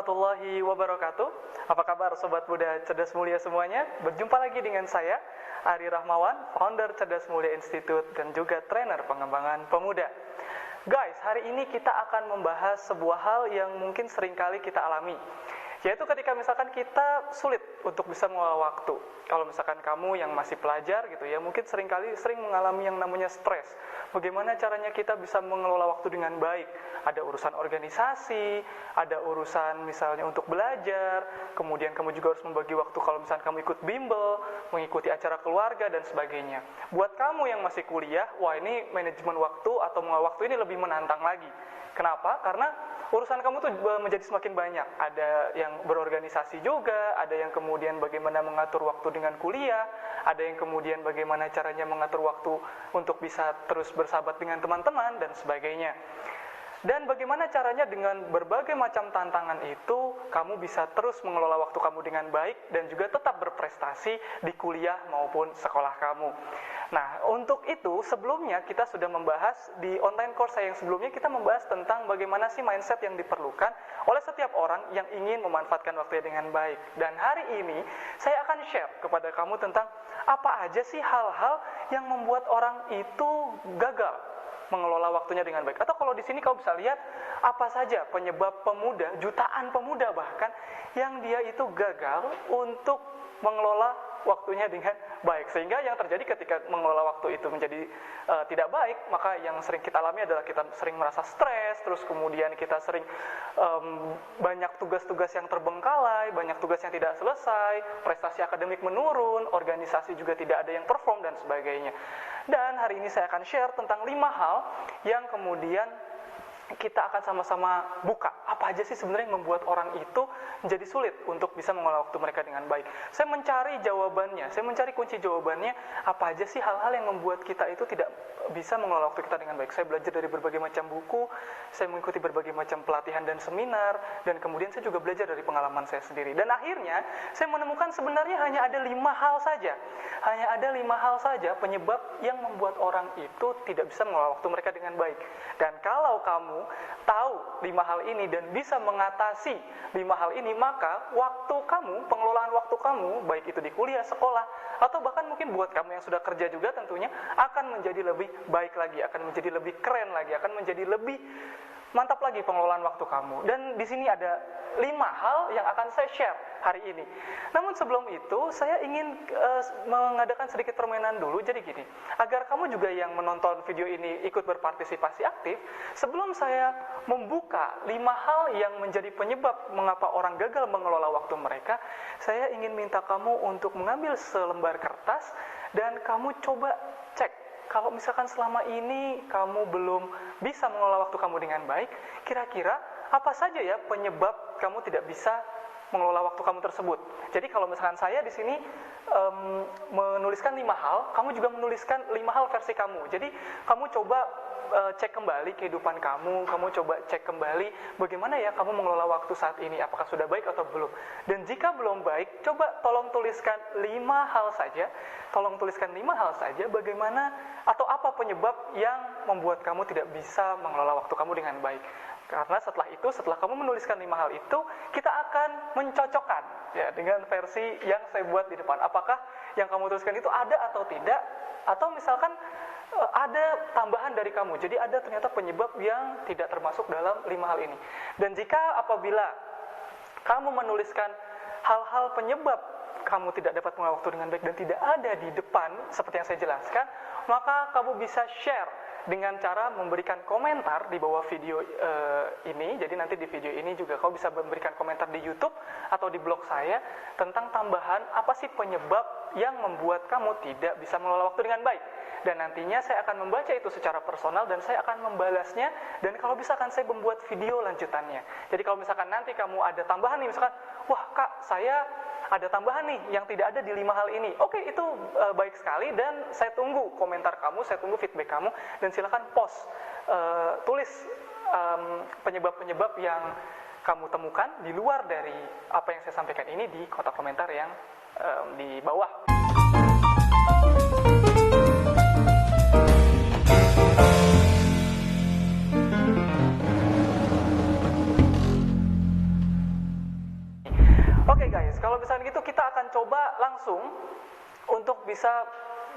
warahmatullahi wabarakatuh. Apa kabar Sobat Muda Cerdas Mulia semuanya? Berjumpa lagi dengan saya, Ari Rahmawan, founder Cerdas Mulia Institute dan juga trainer pengembangan pemuda. Guys, hari ini kita akan membahas sebuah hal yang mungkin seringkali kita alami, yaitu ketika misalkan kita sulit untuk bisa mengelola waktu. Kalau misalkan kamu yang masih pelajar gitu ya, mungkin sering mengalami yang namanya stres. Bagaimana caranya kita bisa mengelola waktu dengan baik? Ada urusan organisasi, ada urusan misalnya untuk belajar, kemudian kamu juga harus membagi waktu kalau misalkan kamu ikut bimbel, mengikuti acara keluarga dan sebagainya. Buat kamu yang masih kuliah, wah ini manajemen waktu atau mengelola waktu ini lebih menantang lagi. Kenapa? Karena urusan kamu tuh menjadi semakin banyak. Ada yang berorganisasi juga, ada yang kemudian bagaimana mengatur waktu dengan kuliah, ada yang kemudian bagaimana caranya mengatur waktu untuk bisa terus bersahabat dengan teman-teman dan sebagainya. Dan bagaimana caranya dengan berbagai macam tantangan itu, kamu bisa terus mengelola waktu kamu dengan baik dan juga tetap berprestasi di kuliah maupun sekolah kamu. Nah, untuk itu sebelumnya kita sudah membahas di online course saya yang sebelumnya, kita membahas tentang bagaimana sih mindset yang diperlukan oleh setiap orang yang ingin memanfaatkan waktunya dengan baik. Dan hari ini saya akan share kepada kamu tentang apa aja sih hal-hal yang membuat orang itu gagal mengelola waktunya dengan baik. Atau kalau di sini kamu bisa lihat apa saja penyebab pemuda, jutaan pemuda bahkan, yang dia itu gagal untuk mengelola waktunya dengan baik. Sehingga yang terjadi ketika mengelola waktu itu menjadi tidak baik, maka yang sering kita alami adalah kita sering merasa stres, terus kemudian kita sering banyak tugas-tugas yang terbengkalai, banyak tugas yang tidak selesai, prestasi akademik menurun, organisasi juga tidak ada yang perform dan sebagainya. Dan hari ini saya akan share tentang 5 hal yang kemudian kita akan sama-sama buka. Apa aja sih sebenarnya yang membuat orang itu menjadi sulit untuk bisa mengelola waktu mereka dengan baik. Saya mencari jawabannya, saya mencari kunci jawabannya, apa aja sih hal-hal yang membuat kita itu tidak bisa mengelola waktu kita dengan baik. Saya belajar dari berbagai macam buku, saya mengikuti berbagai macam pelatihan dan seminar, dan kemudian saya juga belajar dari pengalaman saya sendiri. Dan akhirnya saya menemukan sebenarnya hanya ada 5 hal saja. Hanya ada 5 hal saja penyebab yang membuat orang itu tidak bisa mengelola waktu mereka dengan baik. Dan kalau kamu tahu 5 hal ini dan bisa mengatasi 5 hal ini, maka waktu kamu, pengelolaan waktu kamu, baik itu di kuliah, sekolah, atau bahkan mungkin buat kamu yang sudah kerja juga tentunya, akan menjadi lebih baik lagi, akan menjadi lebih keren lagi, akan menjadi lebih mantap lagi pengelolaan waktu kamu. Dan di sini ada 5 hal yang akan saya share hari ini. Namun sebelum itu, saya ingin mengadakan sedikit permainan dulu. Jadi gini, agar kamu juga yang menonton video ini ikut berpartisipasi aktif, sebelum saya membuka 5 hal yang menjadi penyebab mengapa orang gagal mengelola waktu mereka, saya ingin minta kamu untuk mengambil selembar kertas dan kamu coba cek. Kalau misalkan selama ini kamu belum bisa mengelola waktu kamu dengan baik, kira-kira apa saja ya penyebab kamu tidak bisa mengelola waktu kamu tersebut. Jadi kalau misalkan saya di sini menuliskan 5 hal, kamu juga menuliskan 5 hal versi kamu. Jadi kamu coba cek kembali kehidupan kamu coba cek kembali bagaimana ya kamu mengelola waktu saat ini, apakah sudah baik atau belum. Dan jika belum baik, coba tolong tuliskan 5 hal saja, bagaimana atau apa penyebab yang membuat kamu tidak bisa mengelola waktu kamu dengan baik. Karena setelah kamu menuliskan 5 hal itu, kita akan mencocokkan ya dengan versi yang saya buat di depan. Apakah yang kamu tuliskan itu ada atau tidak, atau misalkan ada tambahan dari kamu. Jadi ada ternyata penyebab yang tidak termasuk dalam 5 hal ini. Dan jika apabila kamu menuliskan hal-hal penyebab kamu tidak dapat mengelola waktu dengan baik dan tidak ada di depan seperti yang saya jelaskan, maka kamu bisa share dengan cara memberikan komentar di bawah video ini. Jadi nanti di video ini juga kamu bisa memberikan komentar di YouTube atau di blog saya tentang tambahan apa sih penyebab yang membuat kamu tidak bisa mengelola waktu dengan baik. Dan nantinya saya akan membaca itu secara personal dan saya akan membalasnya, dan kalau bisa akan saya membuat video lanjutannya. Jadi kalau misalkan nanti kamu ada tambahan nih, misalkan, wah Kak, saya ada tambahan nih yang tidak ada di 5 hal ini. Oke, itu baik sekali, dan saya tunggu komentar kamu, saya tunggu feedback kamu, dan silakan post, tulis penyebab-penyebab yang kamu temukan di luar dari apa yang saya sampaikan ini di kotak komentar yang di bawah. Oke guys, kalau misalnya gitu kita akan coba langsung untuk bisa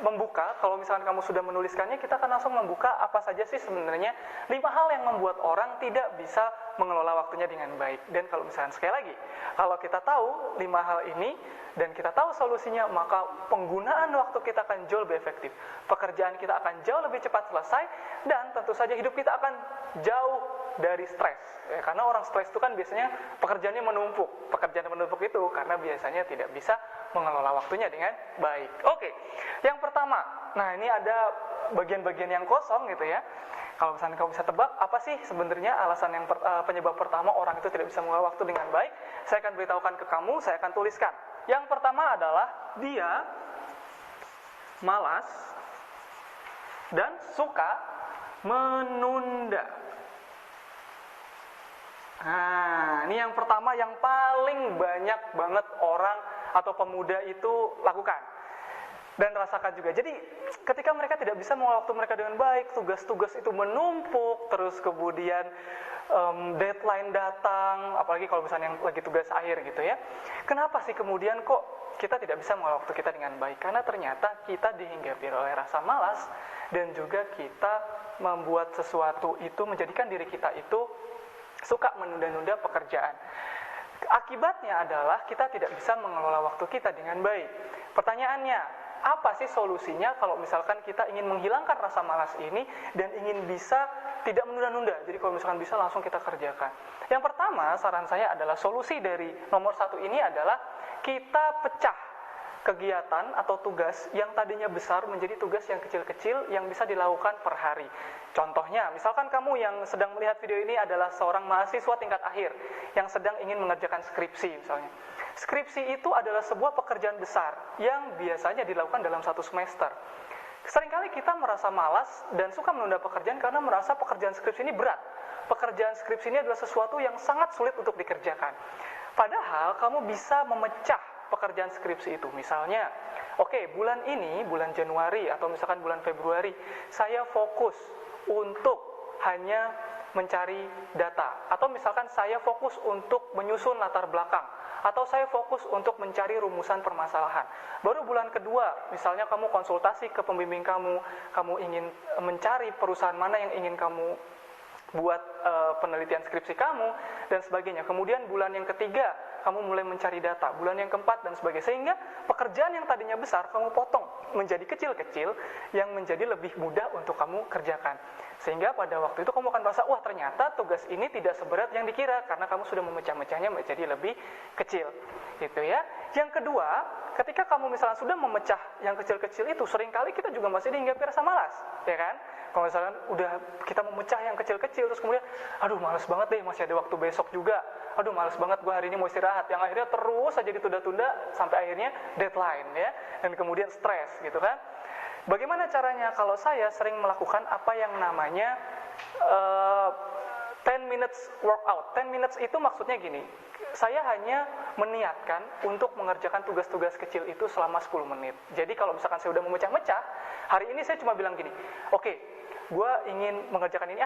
membuka. Kalau misalkan kamu sudah menuliskannya, kita akan langsung membuka apa saja sih sebenarnya 5 hal yang membuat orang tidak bisa mengelola waktunya dengan baik. Dan kalau misalkan sekali lagi, kalau kita tahu 5 hal ini dan kita tahu solusinya, maka penggunaan waktu kita akan jauh lebih efektif. Pekerjaan kita akan jauh lebih cepat selesai, dan tentu saja hidup kita akan jauh dari stres. Ya, karena orang stres itu kan biasanya pekerjaannya menumpuk. Pekerjaan menumpuk itu karena biasanya tidak bisa mengelola waktunya dengan baik. Oke, yang pertama, nah ini ada bagian-bagian yang kosong gitu ya. Kalau misalnya kamu bisa tebak, apa sih sebenarnya alasan yang penyebab pertama orang itu tidak bisa mengelola waktu dengan baik? Saya akan beritahukan ke kamu, saya akan tuliskan. Yang pertama adalah dia malas dan suka menunda. Nah, ini yang pertama yang paling banyak banget orang atau pemuda itu lakukan dan rasakan juga. Jadi ketika mereka tidak bisa mengelola waktu mereka dengan baik, tugas-tugas itu menumpuk, terus kemudian deadline datang, apalagi kalau misalnya yang lagi tugas akhir gitu ya. Kenapa sih kemudian kok kita tidak bisa mengelola waktu kita dengan baik? Karena ternyata kita dihinggapi oleh rasa malas, dan juga kita membuat sesuatu itu, menjadikan diri kita itu suka menunda-nunda pekerjaan. Akibatnya adalah kita tidak bisa mengelola waktu kita dengan baik. Pertanyaannya, apa sih solusinya kalau misalkan kita ingin menghilangkan rasa malas ini dan ingin bisa tidak menunda-nunda? Jadi kalau misalkan bisa langsung kita kerjakan. Yang pertama, saran saya adalah solusi dari nomor 1 ini adalah kita pecah kegiatan atau tugas yang tadinya besar menjadi tugas yang kecil-kecil yang bisa dilakukan per hari. Contohnya, misalkan kamu yang sedang melihat video ini adalah seorang mahasiswa tingkat akhir yang sedang ingin mengerjakan skripsi misalnya. Skripsi itu adalah sebuah pekerjaan besar yang biasanya dilakukan dalam 1 semester. Seringkali kita merasa malas dan suka menunda pekerjaan karena merasa pekerjaan skripsi ini berat. Pekerjaan skripsi ini adalah sesuatu yang sangat sulit untuk dikerjakan. Padahal kamu bisa memecah pekerjaan skripsi itu. Misalnya, oke, bulan ini, bulan Januari atau misalkan bulan Februari, saya fokus untuk hanya mencari data, atau misalkan saya fokus untuk menyusun latar belakang, atau saya fokus untuk mencari rumusan permasalahan. Baru bulan kedua, misalnya kamu konsultasi ke pembimbing kamu ingin mencari perusahaan mana yang ingin kamu buat penelitian skripsi kamu dan sebagainya. Kemudian bulan yang ketiga kamu mulai mencari data, bulan yang keempat dan sebagainya. Sehingga pekerjaan yang tadinya besar kamu potong menjadi kecil-kecil yang menjadi lebih mudah untuk kamu kerjakan. Sehingga pada waktu itu kamu akan merasa, wah ternyata tugas ini tidak seberat yang dikira karena kamu sudah memecah-mecahnya menjadi lebih kecil. Gitu ya. Yang kedua, ketika kamu misalnya sudah memecah yang kecil-kecil itu, seringkali kita juga masih dihinggapi rasa malas, ya kan? Kalau misalkan udah kita memecah yang kecil-kecil terus kemudian, aduh malas banget deh, masih ada waktu besok juga. Aduh malas banget gue hari ini mau istirahat. Yang akhirnya terus saja ditunda-tunda sampai akhirnya deadline ya. Dan kemudian stres gitu kan. Bagaimana caranya? Kalau saya sering melakukan apa yang namanya 10 minutes workout. 10 minutes itu maksudnya gini. Saya hanya meniatkan untuk mengerjakan tugas-tugas kecil itu selama 10 menit. Jadi kalau misalkan saya udah memecah-mecah, hari ini saya cuma bilang gini, oke, gue ingin mengerjakan ini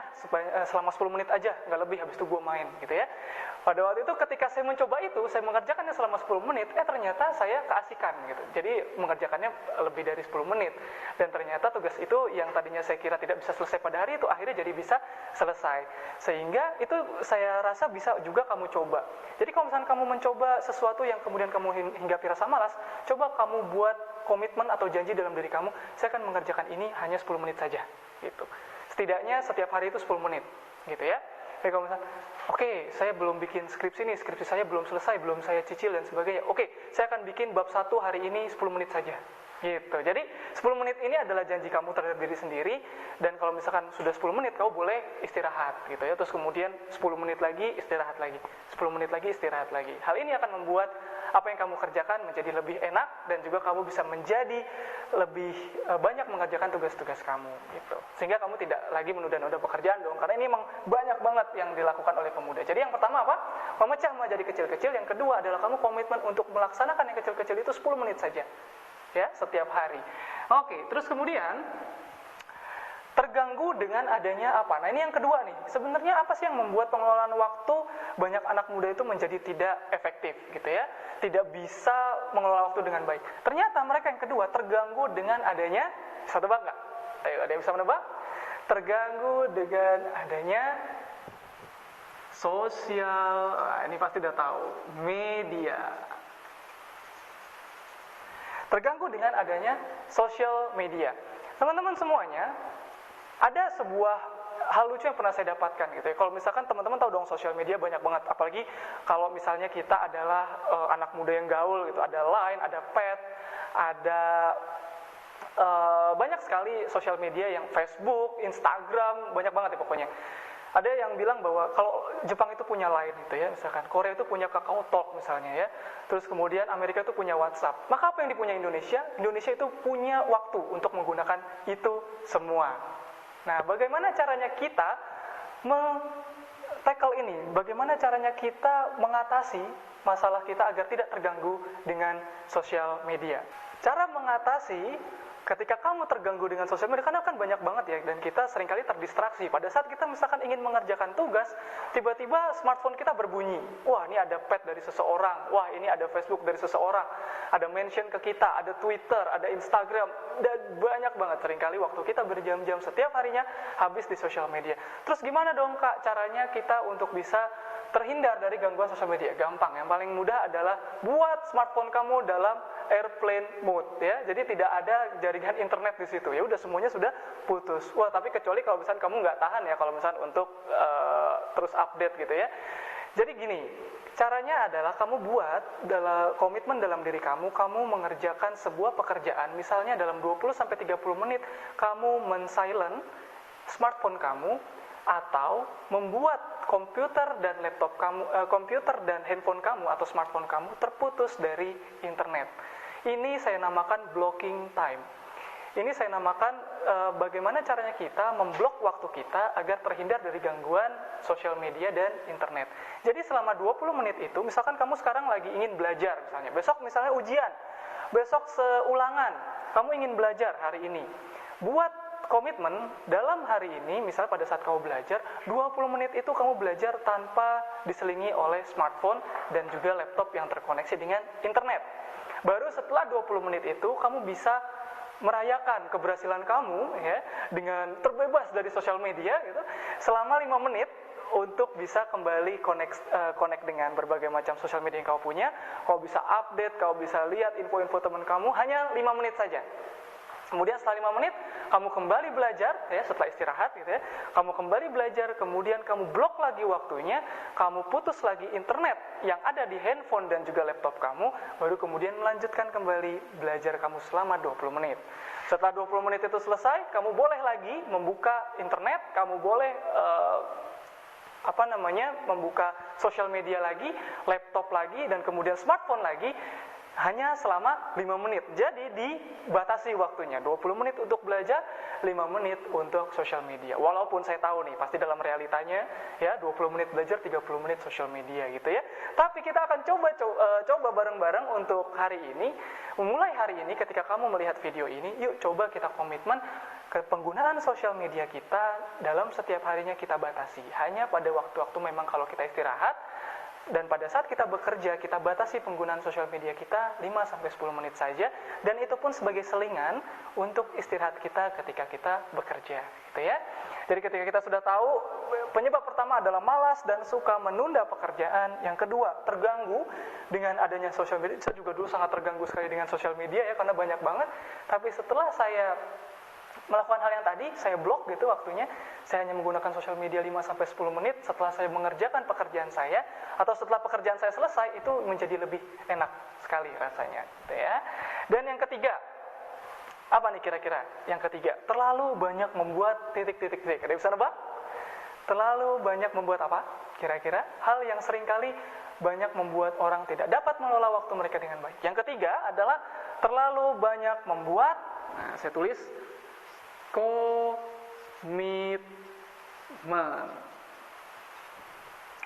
selama 10 menit aja, nggak lebih, habis itu gue main gitu ya. Pada waktu itu ketika saya mencoba itu, saya mengerjakannya selama 10 menit, ternyata saya keasikan gitu. Jadi mengerjakannya lebih dari 10 menit. Dan ternyata tugas itu yang tadinya saya kira tidak bisa selesai pada hari itu, akhirnya jadi bisa selesai. Sehingga itu saya rasa bisa juga kamu coba. Jadi kalau misalnya kamu mencoba sesuatu yang kemudian kamu hinggapi rasa malas, coba kamu buat komitmen atau janji dalam diri kamu, saya akan mengerjakan ini hanya 10 menit saja gitu. Setidaknya setiap hari itu 10 menit gitu ya. Jadi kalau misalnya, oke, saya belum bikin skripsi nih, skripsi saya belum selesai, belum saya cicil dan sebagainya. Oke, saya akan bikin bab 1 hari ini 10 menit saja. Gitu. Jadi 10 menit ini adalah janji kamu terhadap diri sendiri, dan kalau misalkan sudah 10 menit kamu boleh istirahat gitu ya. Terus kemudian 10 menit lagi istirahat lagi. 10 menit lagi istirahat lagi. Hal ini akan membuat apa yang kamu kerjakan menjadi lebih enak, dan juga kamu bisa menjadi lebih banyak mengerjakan tugas-tugas kamu gitu. Sehingga kamu tidak lagi menunda-nunda pekerjaan dong, karena ini memang banyak banget yang dilakukan oleh pemuda. Jadi yang pertama apa? Memecah menjadi kecil-kecil. Yang kedua adalah kamu komitmen untuk melaksanakan yang kecil-kecil itu 10 menit saja. Ya, setiap hari. Oke, terus kemudian Terganggu dengan adanya apa? Nah, ini yang kedua nih. Sebenarnya apa sih yang membuat pengelolaan waktu banyak anak muda itu menjadi tidak efektif gitu ya? Tidak bisa mengelola waktu dengan baik. Ternyata mereka yang kedua terganggu dengan adanya, bisa tebak nggak? Ayo, ada yang bisa menebak? Terganggu dengan adanya sosial, ini pasti udah tahu, media. Terganggu dengan adanya sosial media. Teman-teman semuanya, ada sebuah hal lucu yang pernah saya dapatkan gitu ya. Kalau misalkan teman-teman tahu dong sosial media banyak banget, apalagi kalau misalnya kita adalah anak muda yang gaul gitu, ada Line, ada Pet, ada banyak sekali sosial media yang Facebook, Instagram, banyak banget ya pokoknya. Ada yang bilang bahwa kalau Jepang itu punya Line gitu ya, misalkan Korea itu punya Kakao Talk misalnya ya, terus kemudian Amerika itu punya WhatsApp. Maka apa yang dipunyai Indonesia? Indonesia itu punya waktu untuk menggunakan itu semua. Nah, bagaimana caranya kita tackle ini? Bagaimana caranya kita mengatasi masalah kita agar tidak terganggu dengan sosial media? Cara mengatasi ketika kamu terganggu dengan sosial media, karena kan banyak banget ya, dan kita seringkali terdistraksi. Pada saat kita misalkan ingin mengerjakan tugas, tiba-tiba smartphone kita berbunyi. Wah, ini ada pet dari seseorang. Wah, ini ada Facebook dari seseorang. Ada mention ke kita, ada Twitter, ada Instagram, dan banyak banget. Seringkali waktu kita berjam-jam setiap harinya habis di sosial media. Terus gimana dong Kak caranya kita untuk bisa terhindar dari gangguan sosial media? Gampang, yang paling mudah adalah buat smartphone kamu dalam airplane mode ya. Jadi tidak ada jaringan internet di situ. Ya udah semuanya sudah putus. Wah, tapi kecuali kalau misalnya kamu nggak tahan ya kalau misalnya untuk terus update gitu ya. Jadi gini, caranya adalah kamu buat komitmen dalam diri kamu mengerjakan sebuah pekerjaan, misalnya dalam 20 sampai 30 menit kamu men-silent smartphone kamu, atau membuat komputer dan laptop kamu, komputer dan handphone kamu atau smartphone kamu terputus dari internet. Ini saya namakan blocking time. Ini saya namakan bagaimana caranya kita memblok waktu kita agar terhindar dari gangguan sosial media dan internet. Jadi selama 20 menit itu, misalkan kamu sekarang lagi ingin belajar misalnya, besok misalnya ujian, besok seulangan, kamu ingin belajar hari ini. Buat komitmen dalam hari ini, misalnya pada saat kamu belajar, 20 menit itu kamu belajar tanpa diselingi oleh smartphone dan juga laptop yang terkoneksi dengan internet. Baru setelah 20 menit itu, kamu bisa merayakan keberhasilan kamu ya dengan terbebas dari sosial media gitu, selama 5 menit untuk bisa kembali connect dengan berbagai macam sosial media yang kamu punya. Kamu bisa update, kamu bisa lihat info-info teman kamu hanya 5 menit saja. Kemudian setelah 5 menit, kamu kembali belajar, ya, setelah istirahat gitu ya, kamu kembali belajar, kemudian kamu blok lagi waktunya, kamu putus lagi internet yang ada di handphone dan juga laptop kamu, baru kemudian melanjutkan kembali belajar kamu selama 20 menit. Setelah 20 menit itu selesai, kamu boleh lagi membuka internet, kamu boleh membuka sosial media lagi, laptop lagi, dan kemudian smartphone lagi, hanya selama 5 menit. Jadi dibatasi waktunya, 20 menit untuk belajar, 5 menit untuk sosial media. Walaupun saya tahu nih, pasti dalam realitanya ya 20 menit belajar, 30 menit sosial media gitu ya. Tapi kita akan coba bareng-bareng untuk hari ini. Mulai hari ini ketika kamu melihat video ini, yuk coba kita komitmen ke penggunaan sosial media kita dalam setiap harinya kita batasi. Hanya pada waktu-waktu memang kalau kita istirahat. Dan pada saat kita bekerja, kita batasi penggunaan sosial media kita 5-10 menit saja. Dan itu pun sebagai selingan untuk istirahat kita ketika kita bekerja gitu ya. Jadi ketika kita sudah tahu, penyebab pertama adalah malas dan suka menunda pekerjaan. Yang kedua, terganggu dengan adanya sosial media. Saya juga dulu sangat terganggu sekali dengan sosial media ya, karena banyak banget. Tapi setelah saya melakukan hal yang tadi, saya blok gitu waktunya, saya hanya menggunakan sosial media 5-10 menit setelah saya mengerjakan pekerjaan saya, atau setelah pekerjaan saya selesai, itu menjadi lebih enak sekali rasanya gitu ya. Dan yang ketiga, apa nih kira-kira? Yang ketiga, terlalu banyak membuat titik-titik-titik. Ada yang bisa nebak? Terlalu banyak membuat apa? Kira-kira hal yang seringkali banyak membuat orang tidak dapat mengelola waktu mereka dengan baik. Yang ketiga adalah terlalu banyak membuat, saya tulis, komitmen.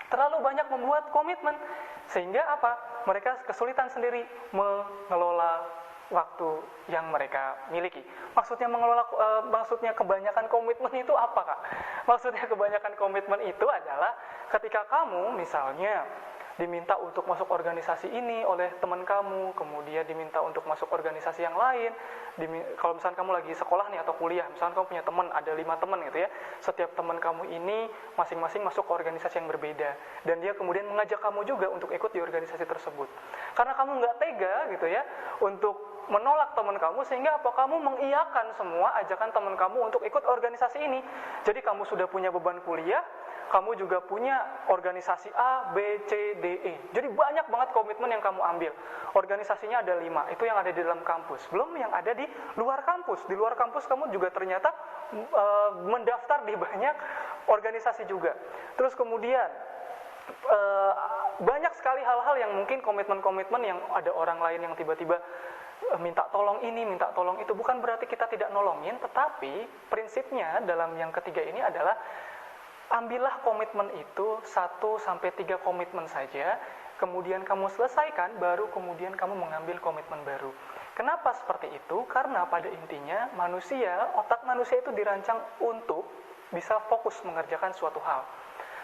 Terlalu banyak membuat komitmen, sehingga apa? Mereka kesulitan sendiri mengelola waktu yang mereka miliki. Maksudnya kebanyakan komitmen itu apa, Kak? Maksudnya kebanyakan komitmen itu adalah ketika kamu misalnya diminta untuk masuk organisasi ini oleh teman kamu, kemudian diminta untuk masuk organisasi yang lain. Kalau misalnya kamu lagi sekolah nih atau kuliah, misalnya kamu punya teman, ada 5 teman gitu ya. Setiap teman kamu ini masing-masing masuk ke organisasi yang berbeda, dan dia kemudian mengajak kamu juga untuk ikut di organisasi tersebut. Karena kamu nggak tega gitu ya untuk menolak teman kamu, sehingga apa, kamu mengiyakan semua ajakan teman kamu untuk ikut organisasi ini. Jadi kamu sudah punya beban kuliah, kamu juga punya organisasi A, B, C, D, E. Jadi banyak banget komitmen yang kamu ambil. Organisasinya ada 5, itu yang ada di dalam kampus. Belum yang ada di luar kampus. Di luar kampus kamu juga ternyata mendaftar di banyak organisasi juga. Terus kemudian banyak sekali hal-hal yang mungkin komitmen-komitmen yang ada orang lain yang tiba-tiba minta tolong ini, minta tolong itu. Bukan berarti kita tidak nolongin, tetapi prinsipnya dalam yang ketiga ini adalah ambillah komitmen itu 1-3 komitmen saja, kemudian kamu selesaikan, baru kemudian kamu mengambil komitmen baru. Kenapa seperti itu? Karena pada intinya otak manusia itu dirancang untuk bisa fokus mengerjakan suatu hal.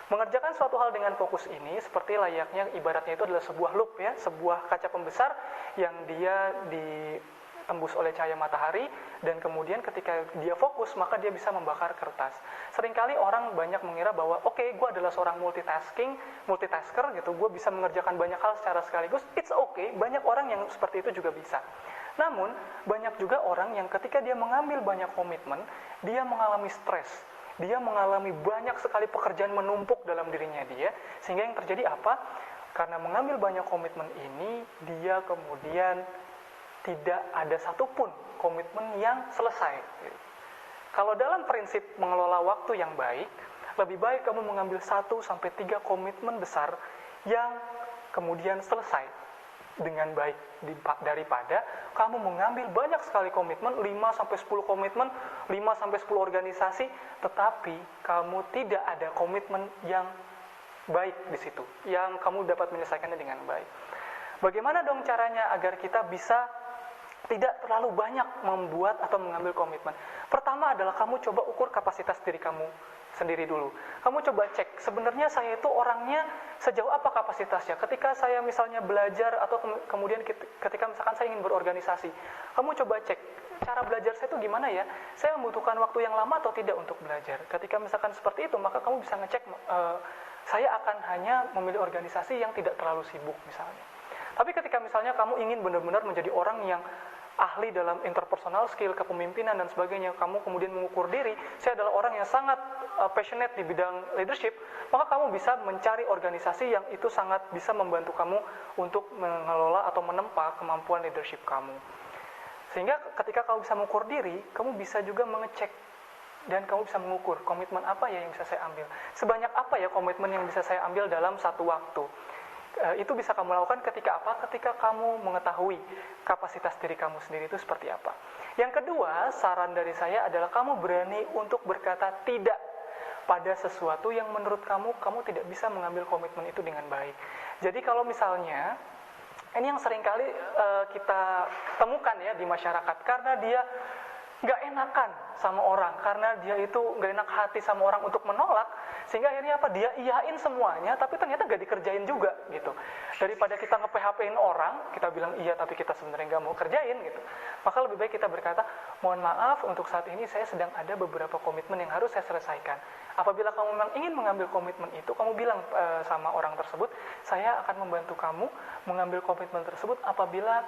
Mengerjakan suatu hal dengan fokus ini seperti layaknya ibaratnya itu adalah sebuah loop ya, sebuah kaca pembesar yang dia ditembus oleh cahaya matahari, dan kemudian ketika dia fokus maka dia bisa membakar kertas. Seringkali orang banyak mengira bahwa oke, gue adalah seorang multitasker gitu, gue bisa mengerjakan banyak hal secara sekaligus. It's okay, banyak orang yang seperti itu juga bisa. Namun banyak juga orang yang ketika dia mengambil banyak komitmen, dia mengalami stres. Dia mengalami banyak sekali pekerjaan menumpuk dalam dirinya dia, sehingga yang terjadi apa? Karena mengambil banyak komitmen ini, dia kemudian tidak ada satupun komitmen yang selesai. Kalau dalam prinsip mengelola waktu yang baik, lebih baik kamu mengambil 1-3 komitmen besar yang kemudian selesai dengan baik daripada kamu mengambil banyak sekali komitmen, 5-10 komitmen, 5-10 organisasi, tetapi kamu tidak ada komitmen yang baik di situ, yang kamu dapat menyelesaikannya dengan baik. Bagaimana dong caranya agar kita bisa tidak terlalu banyak membuat atau mengambil komitmen? Pertama adalah kamu coba ukur kapasitas diri kamu sendiri dulu. Kamu coba cek, sebenarnya saya itu orangnya sejauh apa kapasitasnya. Ketika saya misalnya belajar atau kemudian ketika misalkan saya ingin berorganisasi, kamu coba cek, cara belajar saya itu gimana ya? Saya membutuhkan waktu yang lama atau tidak untuk belajar? Ketika misalkan seperti itu, maka kamu bisa ngecek, saya akan hanya memilih organisasi yang tidak terlalu sibuk misalnya. Tapi ketika misalnya kamu ingin benar-benar menjadi orang yang ahli dalam interpersonal skill, kepemimpinan dan sebagainya, kamu kemudian mengukur diri, saya adalah orang yang sangat passionate di bidang leadership, maka kamu bisa mencari organisasi yang itu sangat bisa membantu kamu untuk mengelola atau menempa kemampuan leadership kamu. Sehingga ketika kamu bisa mengukur diri, kamu bisa juga mengecek dan kamu bisa mengukur komitmen apa ya yang bisa saya ambil. Sebanyak apa ya komitmen yang bisa saya ambil dalam satu waktu. Itu bisa kamu lakukan ketika apa? Ketika kamu mengetahui kapasitas diri kamu sendiri itu seperti apa. Yang kedua, saran dari saya adalah kamu berani untuk berkata tidak pada sesuatu yang menurut kamu tidak bisa mengambil komitmen itu dengan baik. Jadi kalau misalnya, ini yang seringkali kita temukan ya di masyarakat, karena dia nggak enakan sama orang, karena dia itu nggak enak hati sama orang untuk menolak, sehingga akhirnya apa, dia iyain semuanya tapi ternyata nggak dikerjain juga gitu. Daripada kita nge-PHP-in orang, kita bilang iya tapi kita sebenarnya nggak mau kerjain gitu, maka lebih baik kita berkata, mohon maaf untuk saat ini saya sedang ada beberapa komitmen yang harus saya selesaikan. Apabila kamu memang ingin mengambil komitmen itu, kamu bilang sama orang tersebut, saya akan membantu kamu mengambil komitmen tersebut apabila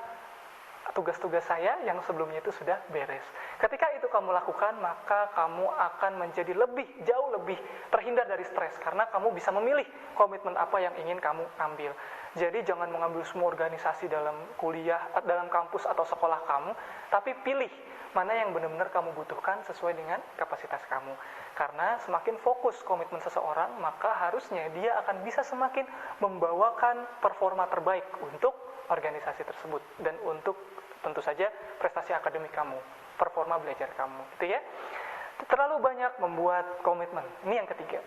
tugas-tugas saya yang sebelumnya itu sudah beres. Ketika itu kamu lakukan, maka kamu akan menjadi jauh lebih terhindar dari stres, karena kamu bisa memilih komitmen apa yang ingin kamu ambil. Jadi jangan mengambil semua organisasi dalam kuliah, dalam kampus atau sekolah kamu, tapi pilih mana yang benar-benar kamu butuhkan sesuai dengan kapasitas kamu. Karena semakin fokus komitmen seseorang, maka harusnya dia akan bisa semakin membawakan performa terbaik untuk organisasi tersebut dan untuk tentu saja prestasi akademik kamu, performa belajar kamu, gitu ya. Terlalu banyak membuat komitmen. Ini yang ketiga.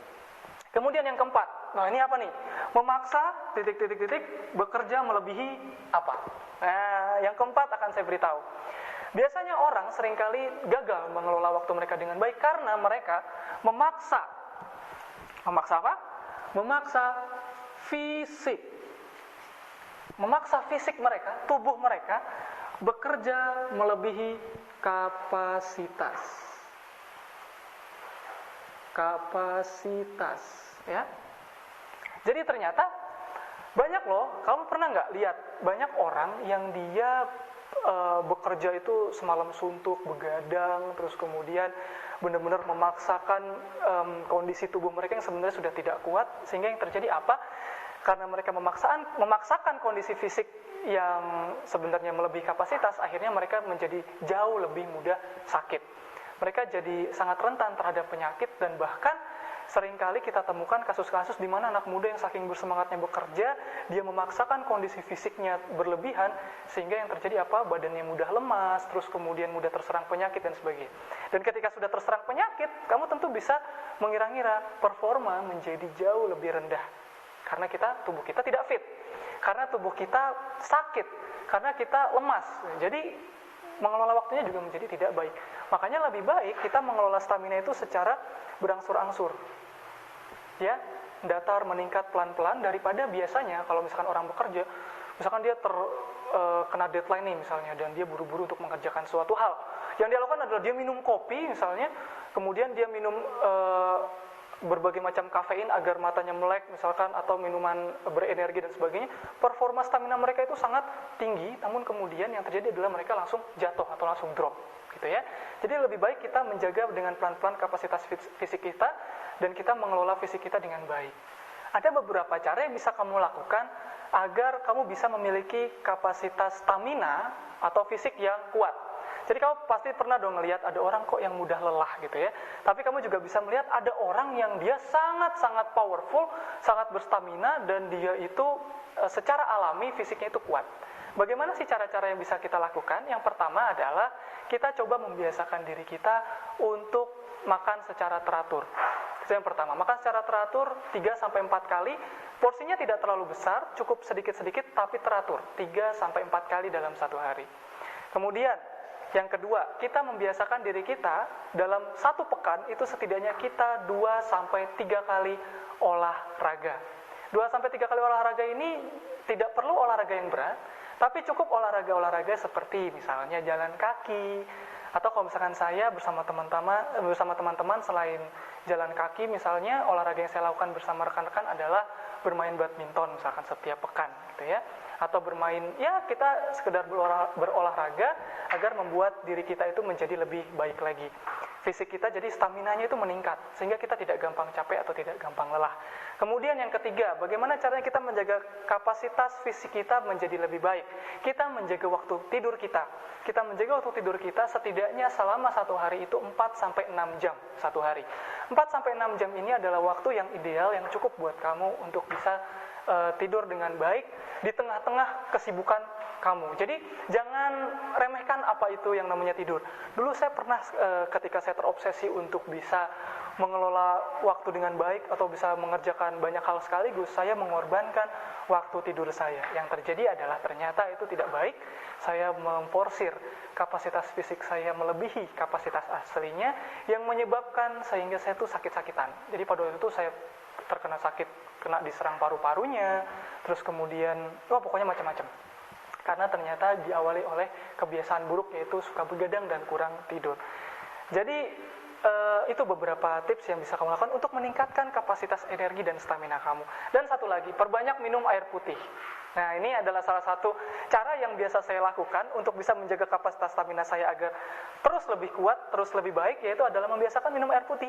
Kemudian yang keempat, Nah, ini apa nih? Memaksa titik-titik-titik bekerja melebihi apa? Nah, yang keempat akan saya beritahu. Biasanya orang seringkali gagal mengelola waktu mereka dengan baik karena mereka memaksa apa? Memaksa fisik. Memaksa fisik mereka, tubuh mereka bekerja melebihi kapasitas. Ya. Jadi ternyata banyak loh, kamu pernah nggak lihat banyak orang yang dia bekerja itu semalam suntuk, begadang, terus kemudian benar-benar memaksakan kondisi tubuh mereka yang sebenarnya sudah tidak kuat, sehingga yang terjadi apa? Karena mereka memaksakan kondisi fisik yang sebenarnya melebihi kapasitas, akhirnya mereka menjadi jauh lebih mudah sakit. Mereka jadi sangat rentan terhadap penyakit, dan bahkan seringkali kita temukan kasus-kasus di mana anak muda yang saking bersemangatnya bekerja, dia memaksakan kondisi fisiknya berlebihan, sehingga yang terjadi apa? Badannya mudah lemas, terus kemudian mudah terserang penyakit dan sebagainya. Dan ketika sudah terserang penyakit, kamu tentu bisa mengira-ngira performa menjadi jauh lebih rendah. Karena tubuh kita tidak fit, karena tubuh kita sakit, karena kita lemas. Jadi mengelola waktunya juga menjadi tidak baik. Makanya lebih baik kita mengelola stamina itu secara berangsur-angsur. Ya, datar meningkat pelan-pelan daripada biasanya kalau misalkan orang bekerja, misalkan dia kena deadline nih misalnya, dan dia buru-buru untuk mengerjakan suatu hal. Yang dia lakukan adalah dia minum kopi misalnya, kemudian dia minum berbagai macam kafein agar matanya melek misalkan, atau minuman berenergi dan sebagainya. Performa stamina mereka itu sangat tinggi, namun kemudian yang terjadi adalah mereka langsung jatuh atau langsung drop, gitu ya. Jadi lebih baik kita menjaga dengan pelan-pelan kapasitas fisik kita, dan kita mengelola fisik kita dengan baik. Ada beberapa cara yang bisa kamu lakukan agar kamu bisa memiliki kapasitas stamina atau fisik yang kuat. Jadi kamu pasti pernah dong ngelihat ada orang kok yang mudah lelah gitu ya. Tapi kamu juga bisa melihat ada orang yang dia sangat-sangat powerful, sangat berstamina, dan dia itu secara alami fisiknya itu kuat. Bagaimana sih cara-cara yang bisa kita lakukan? Yang pertama adalah kita coba membiasakan diri kita untuk makan secara teratur. Itu yang pertama, makan secara teratur 3-4 kali. Porsinya tidak terlalu besar, cukup sedikit-sedikit tapi teratur, 3-4 kali dalam satu hari. Kemudian yang kedua, kita membiasakan diri kita dalam satu pekan itu setidaknya kita 2-3 kali olahraga. 2-3 kali olahraga ini tidak perlu olahraga yang berat, tapi cukup olahraga-olahraga seperti misalnya jalan kaki, atau kalau misalkan saya bersama teman-teman selain jalan kaki, misalnya olahraga yang saya lakukan bersama rekan-rekan adalah bermain badminton misalkan setiap pekan gitu ya. Atau bermain, ya kita sekedar berolahraga agar membuat diri kita itu menjadi lebih baik lagi. Fisik kita jadi staminanya itu meningkat, sehingga kita tidak gampang capek atau tidak gampang lelah. Kemudian yang ketiga, bagaimana caranya kita menjaga kapasitas fisik kita menjadi lebih baik? Kita menjaga waktu tidur kita. Kita menjaga waktu tidur kita setidaknya selama satu hari itu 4-6 jam satu hari. 4-6 jam ini adalah waktu yang ideal, yang cukup buat kamu untuk bisa tidur dengan baik di tengah-tengah kesibukan kamu. Jadi jangan remehkan apa itu yang namanya tidur. Dulu saya pernah ketika saya terobsesi untuk bisa mengelola waktu dengan baik atau bisa mengerjakan banyak hal sekaligus, saya mengorbankan waktu tidur saya. Yang terjadi adalah ternyata itu tidak baik. Saya memforsir kapasitas fisik saya melebihi kapasitas aslinya, yang menyebabkan sehingga saya tuh sakit-sakitan. Jadi pada waktu itu saya terkena sakit, kena diserang paru-parunya, terus kemudian pokoknya macam-macam. Karena ternyata diawali oleh kebiasaan buruk, yaitu suka begadang dan kurang tidur. Jadi itu beberapa tips yang bisa kamu lakukan untuk meningkatkan kapasitas energi dan stamina kamu. Dan satu lagi, perbanyak minum air putih. Nah, ini adalah salah satu cara yang biasa saya lakukan untuk bisa menjaga kapasitas stamina saya agar terus lebih kuat, terus lebih baik, yaitu adalah membiasakan minum air putih.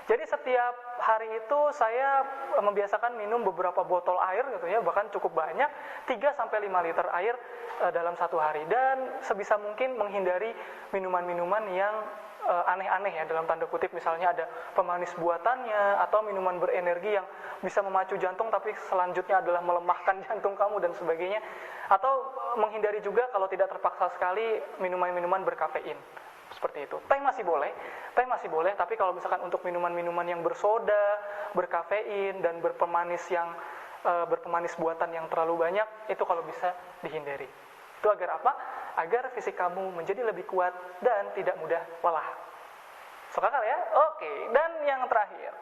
Jadi setiap hari itu saya membiasakan minum beberapa botol air gitu ya, bahkan cukup banyak, 3-5 liter air dalam satu hari. Dan sebisa mungkin menghindari minuman-minuman yang aneh-aneh ya, dalam tanda kutip, misalnya ada pemanis buatannya, atau minuman berenergi yang bisa memacu jantung tapi selanjutnya adalah melemahkan jantung kamu dan sebagainya. Atau menghindari juga kalau tidak terpaksa sekali minuman-minuman berkafein, Seperti itu. Teh masih boleh, tapi kalau misalkan untuk minuman-minuman yang bersoda, berkafein, dan berpemanis buatan yang terlalu banyak, itu kalau bisa dihindari. Itu agar apa? Agar fisik kamu menjadi lebih kuat dan tidak mudah lelah. Masuk akal ya? Oke, dan yang terakhir.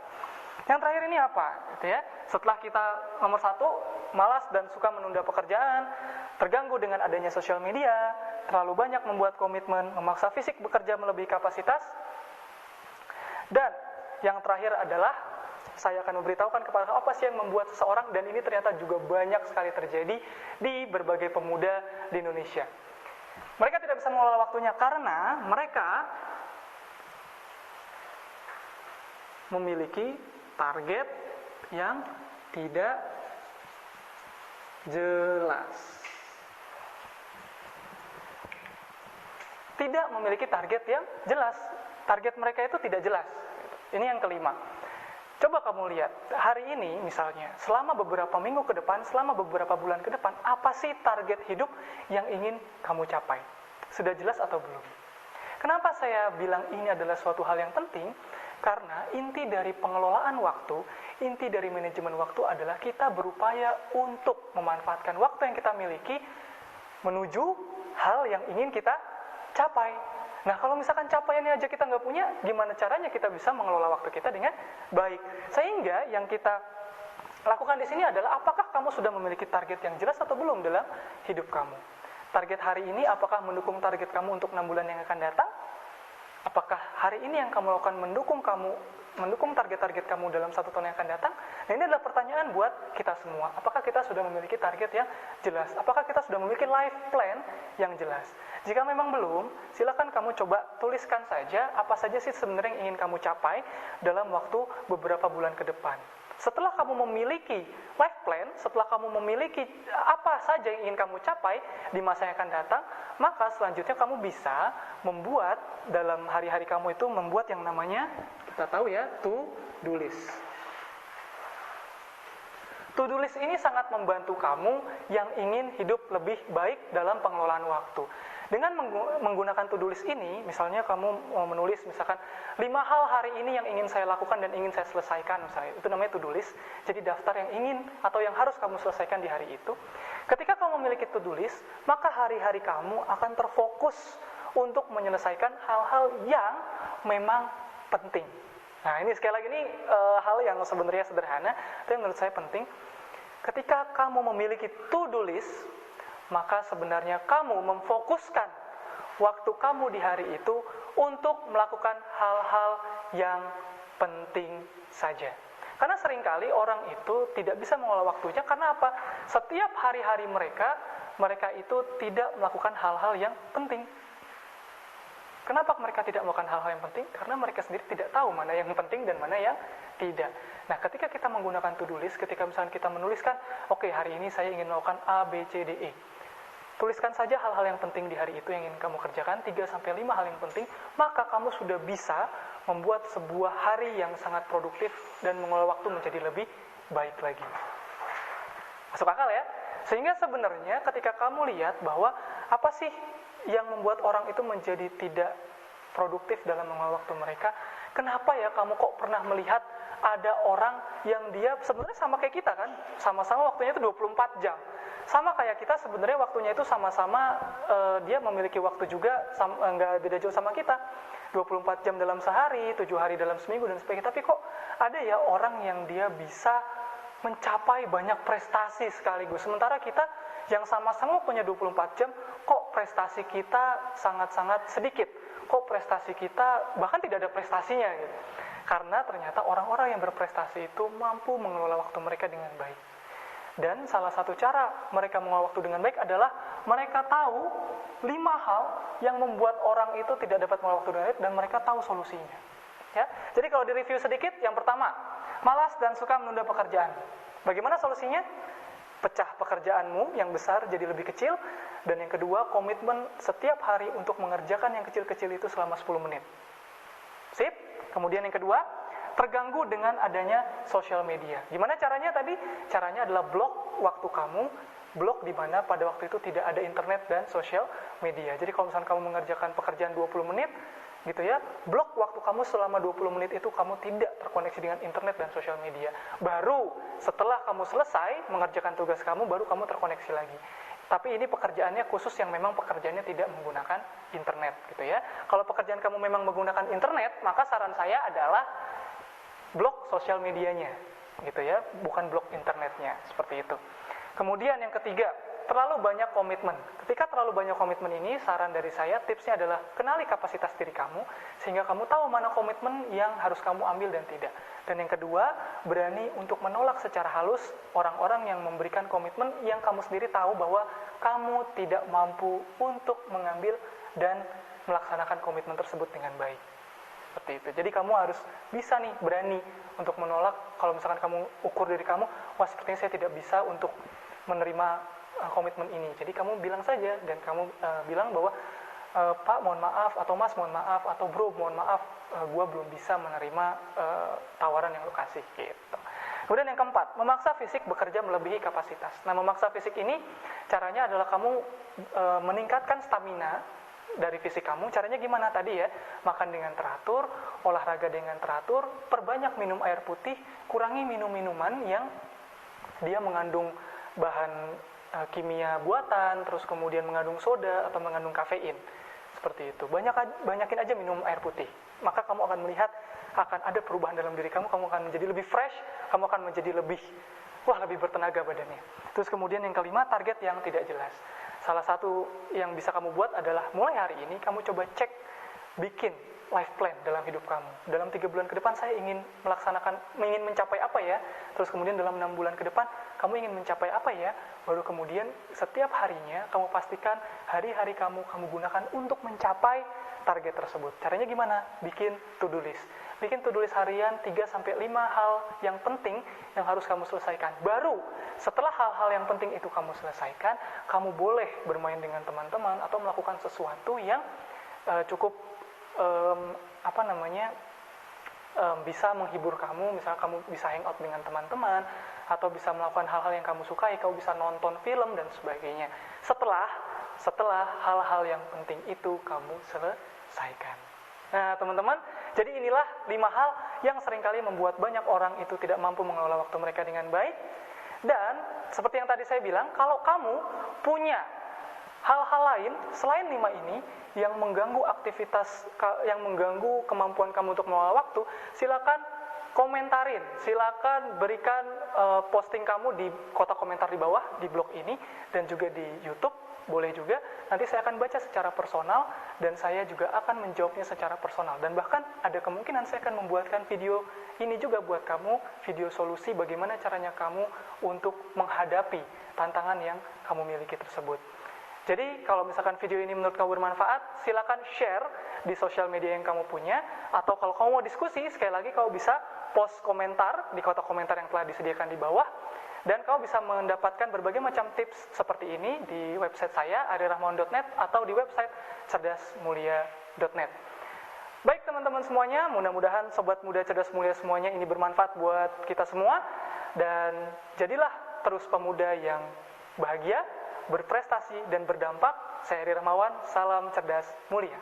Yang terakhir ini apa? Gitu ya. Setelah kita nomor 1, malas dan suka menunda pekerjaan, terganggu dengan adanya sosial media, terlalu banyak membuat komitmen, memaksa fisik bekerja melebihi kapasitas. Dan yang terakhir adalah saya akan memberitahukan kepada kamu apa sih yang membuat seseorang, dan ini ternyata juga banyak sekali terjadi di berbagai pemuda di Indonesia. Mereka tidak bisa mengelola waktunya karena mereka memiliki target yang tidak jelas. Tidak memiliki target yang jelas. Target mereka itu tidak jelas. Ini yang kelima. Coba kamu lihat, hari ini misalnya, selama beberapa minggu ke depan, selama beberapa bulan ke depan, apa sih target hidup yang ingin kamu capai? Sudah jelas atau belum? Kenapa saya bilang ini adalah suatu hal yang penting? Karena inti dari pengelolaan waktu, inti dari manajemen waktu adalah kita berupaya untuk memanfaatkan waktu yang kita miliki menuju hal yang ingin kita capai. Nah, kalau misalkan capaiannya aja kita nggak punya, gimana caranya kita bisa mengelola waktu kita dengan baik? Sehingga yang kita lakukan di sini adalah apakah kamu sudah memiliki target yang jelas atau belum dalam hidup kamu? Target hari ini apakah mendukung target kamu untuk 6 bulan yang akan datang? Apakah hari ini yang kamu lakukan mendukung target-target kamu dalam 1 tahun yang akan datang? Nah, ini adalah pertanyaan buat kita semua. Apakah kita sudah memiliki target yang jelas? Apakah kita sudah memiliki life plan yang jelas? Jika memang belum, silakan kamu coba tuliskan saja apa saja sih sebenarnya yang ingin kamu capai dalam waktu beberapa bulan ke depan. Setelah kamu memiliki life plan, setelah kamu memiliki apa saja yang ingin kamu capai di masa yang akan datang, maka selanjutnya kamu bisa membuat dalam hari-hari kamu itu membuat yang namanya, kita tahu ya, to-do list. To-do list ini sangat membantu kamu yang ingin hidup lebih baik dalam pengelolaan waktu. Dengan menggunakan to-do list ini, misalnya kamu menulis misalkan 5 hal hari ini yang ingin saya lakukan dan ingin saya selesaikan, misalnya itu namanya to-do list. Jadi daftar yang ingin atau yang harus kamu selesaikan di hari itu. Ketika kamu memiliki to-do list, maka hari-hari kamu akan terfokus untuk menyelesaikan hal-hal yang memang penting. Nah, ini sekali lagi ini hal yang sebenarnya sederhana, tapi menurut saya penting. Ketika kamu memiliki to-do list, maka sebenarnya kamu memfokuskan waktu kamu di hari itu untuk melakukan hal-hal yang penting saja. Karena seringkali orang itu tidak bisa mengelola waktunya karena apa? Setiap hari-hari mereka itu tidak melakukan hal-hal yang penting. Kenapa mereka tidak melakukan hal-hal yang penting? Karena mereka sendiri tidak tahu mana yang penting dan mana yang tidak. Nah, ketika kita menggunakan to-do list, ketika misalnya kita menuliskan, oke, hari ini saya ingin melakukan A, B, C, D, E. Tuliskan saja hal-hal yang penting di hari itu yang ingin kamu kerjakan, 3-5 hal yang penting, maka kamu sudah bisa membuat sebuah hari yang sangat produktif dan mengelola waktu menjadi lebih baik lagi. Masuk akal ya? Sehingga sebenarnya ketika kamu lihat bahwa apa sih yang membuat orang itu menjadi tidak produktif dalam mengelola waktu mereka, kenapa ya kamu kok pernah melihat ada orang yang dia sebenarnya sama kayak kita kan, sama-sama waktunya itu 24 jam. Sama kayak kita sebenarnya waktunya itu sama-sama dia memiliki waktu juga nggak beda jauh sama kita. 24 jam dalam sehari, 7 hari dalam seminggu dan sebagainya. Tapi kok ada ya orang yang dia bisa mencapai banyak prestasi sekaligus. Sementara kita yang sama-sama punya 24 jam, kok prestasi kita sangat-sangat sedikit. Kok prestasi kita bahkan tidak ada prestasinya gitu. Karena ternyata orang-orang yang berprestasi itu mampu mengelola waktu mereka dengan baik. Dan salah satu cara mereka mengelola waktu dengan baik adalah mereka tahu 5 hal yang membuat orang itu tidak dapat mengelola waktu dengan baik dan mereka tahu solusinya. Ya. Jadi kalau direview sedikit, yang pertama, malas dan suka menunda pekerjaan. Bagaimana solusinya? Pecah pekerjaanmu yang besar jadi lebih kecil. Dan yang kedua, komitmen setiap hari untuk mengerjakan yang kecil-kecil itu selama 10 menit. Sip? Kemudian yang kedua, terganggu dengan adanya sosial media. Gimana caranya tadi? Caranya adalah blok waktu kamu blok di mana pada waktu itu tidak ada internet dan sosial media. Jadi kalau misalkan kamu mengerjakan pekerjaan 20 menit, gitu ya, blok waktu kamu selama 20 menit itu kamu tidak terkoneksi dengan internet dan sosial media. Baru setelah kamu selesai mengerjakan tugas kamu, baru kamu terkoneksi lagi. Tapi ini pekerjaannya khusus yang memang pekerjaannya tidak menggunakan internet, gitu ya. Kalau pekerjaan kamu memang menggunakan internet, maka saran saya adalah blok sosial medianya, gitu ya, bukan blok internetnya, seperti itu. Kemudian yang ketiga, terlalu banyak komitmen. Ketika terlalu banyak komitmen ini, saran dari saya, tipsnya adalah kenali kapasitas diri kamu, sehingga kamu tahu mana komitmen yang harus kamu ambil dan tidak. Dan yang kedua, berani untuk menolak secara halus orang-orang yang memberikan komitmen yang kamu sendiri tahu bahwa kamu tidak mampu untuk mengambil dan melaksanakan komitmen tersebut dengan baik. Seperti itu. Jadi kamu harus bisa nih, berani untuk menolak. Kalau misalkan kamu ukur diri kamu, wah sepertinya saya tidak bisa untuk menerima komitmen ini. Jadi kamu bilang saja, dan kamu bilang bahwa Pak mohon maaf, atau Mas mohon maaf, atau Bro mohon maaf, gue belum bisa menerima tawaran yang lo kasih, gitu. Kemudian yang keempat, memaksa fisik bekerja melebihi kapasitas. Nah, memaksa fisik ini caranya adalah kamu meningkatkan stamina dari fisik kamu. Caranya gimana tadi ya? Makan dengan teratur, olahraga dengan teratur, perbanyak minum air putih, kurangi minum minuman yang dia mengandung bahan kimia buatan, terus kemudian mengandung soda atau mengandung kafein. Seperti itu. Banyakin aja minum air putih. Maka kamu akan melihat akan ada perubahan dalam diri kamu akan menjadi lebih fresh, kamu akan menjadi lebih bertenaga badannya. Terus kemudian yang kelima, target yang tidak jelas. Salah satu yang bisa kamu buat adalah mulai hari ini kamu coba cek, bikin life plan dalam hidup kamu. Dalam 3 bulan ke depan saya ingin mencapai apa ya? Terus kemudian dalam 6 bulan ke depan kamu ingin mencapai apa ya? Baru kemudian setiap harinya kamu pastikan hari-hari kamu gunakan untuk mencapai target tersebut. Caranya gimana? Bikin to-do list. Bikin to-do list harian 3-5 hal yang penting yang harus kamu selesaikan. Baru setelah hal-hal yang penting itu kamu selesaikan, kamu boleh bermain dengan teman-teman atau melakukan sesuatu yang cukup bisa menghibur kamu. Misalnya kamu bisa hangout dengan teman-teman, atau bisa melakukan hal-hal yang kamu sukai, kamu bisa nonton film dan sebagainya. Setelah hal-hal yang penting itu kamu selesaikan. Nah teman-teman, jadi inilah 5 hal yang seringkali membuat banyak orang itu tidak mampu mengelola waktu mereka dengan baik. Dan seperti yang tadi saya bilang, kalau kamu punya hal-hal lain selain 5 ini yang mengganggu yang mengganggu kemampuan kamu untuk mengelola waktu, silakan komentarin, silakan berikan posting kamu di kotak komentar di bawah di blog ini, dan juga di YouTube, boleh juga. Nanti saya akan baca secara personal dan saya juga akan menjawabnya secara personal, dan bahkan ada kemungkinan saya akan membuatkan video ini juga buat kamu, video solusi bagaimana caranya kamu untuk menghadapi tantangan yang kamu miliki tersebut. Jadi kalau misalkan video ini menurut kamu bermanfaat, silakan share di sosial media yang kamu punya, atau kalau kamu mau diskusi, sekali lagi kamu bisa post komentar di kotak komentar yang telah disediakan di bawah, dan kamu bisa mendapatkan berbagai macam tips seperti ini di website saya arirahmawan.net atau di website cerdasmulia.net. Baik teman-teman semuanya, mudah-mudahan sobat muda cerdas mulia semuanya ini bermanfaat buat kita semua, dan jadilah terus pemuda yang bahagia, berprestasi dan berdampak. Saya Ari Rahmawan, salam cerdas mulia.